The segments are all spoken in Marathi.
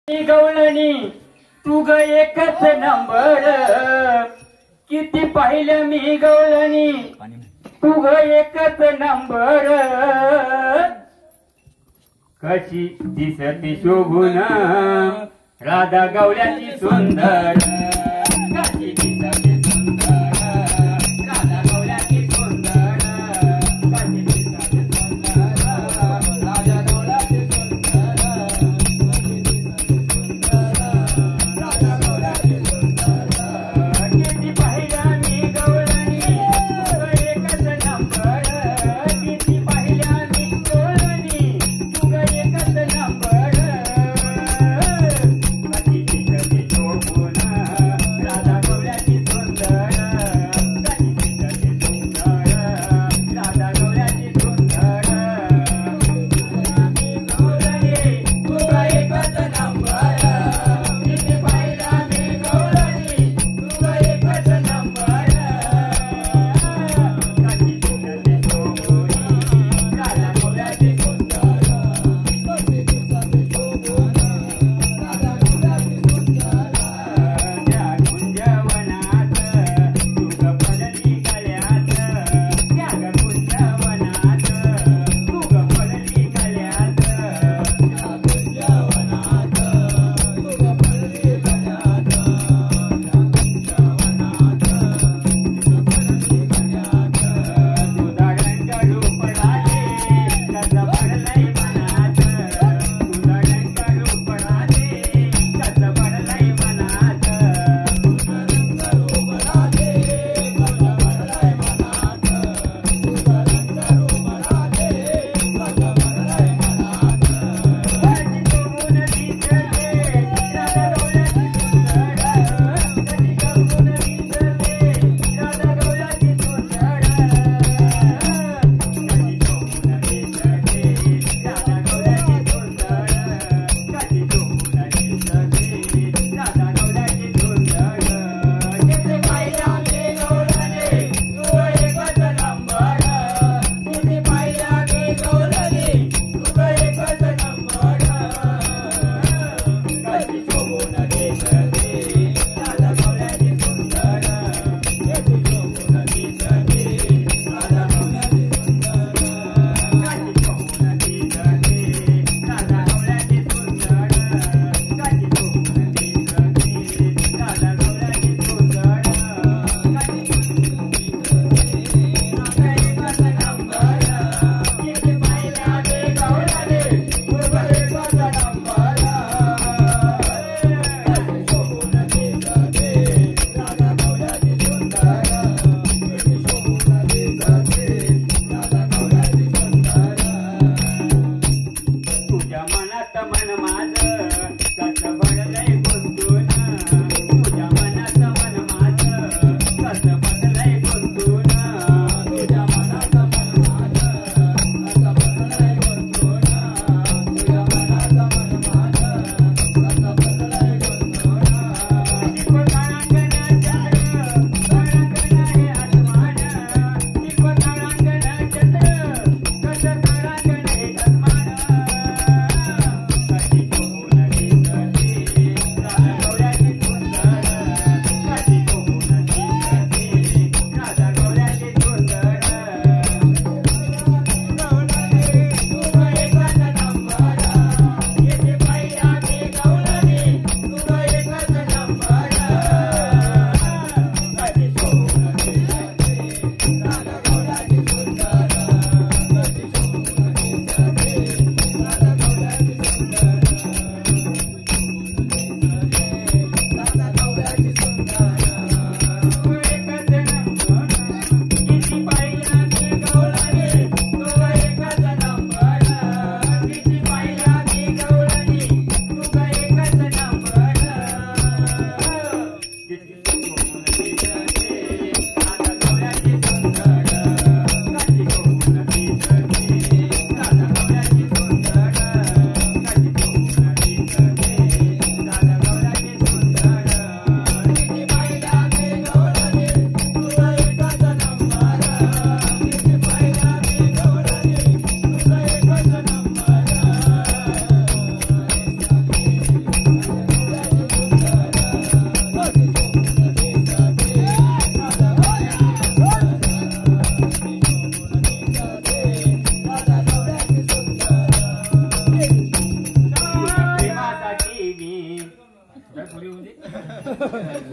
गवळणी तू ग एकच नंबर किती पाहिलं मी गवळणी तू ग एकच नंबर कशी दिसते शोभून राधा गवळ्याची सुंदर कशी दिसते सुंदर राधा गवळ्याची सुंदर कशी दिसते सुंदर राधा गवळ्याची सुंदर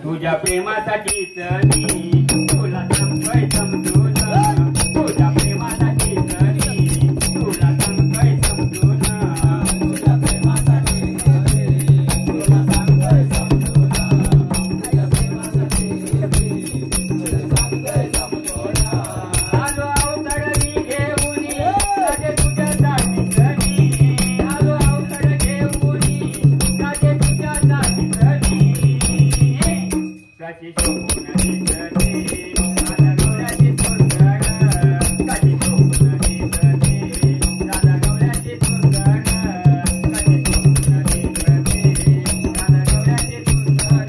तुझ्या प्रेमासाठीच मी तुला सांगतोय समजून तुझ्या प्रेमासाठीच मी तुला सांगतोय समजून तुझ्या प्रेमासाठीच मी तुला सांगतोय समजून तुझ्या प्रेमासाठीच मी तुला सांगतोय समजून आलो अवतरणी घेऊन राजे तुझ्यासाठीच मी आलो अवतर घेऊन राजे तुझ्यासाठीच मी कशी शोभून दिसते राधा गवळ्याची सुंदर कशी शोभून दिसते राधा गवळ्याची सुंदर कशी शोभून दिसते राधा गवळ्याची सुंदर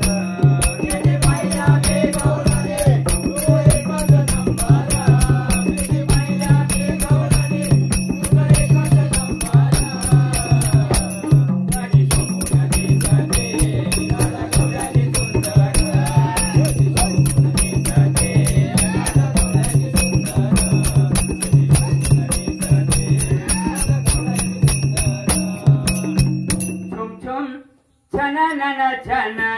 गेले पाहिला ते गवळणे तू एकच नंबर गेले पाहिला ते गवळणे तू एकच नंबर कशी शोभून दिसते राधा गवळ्याची छम छम छना ना छना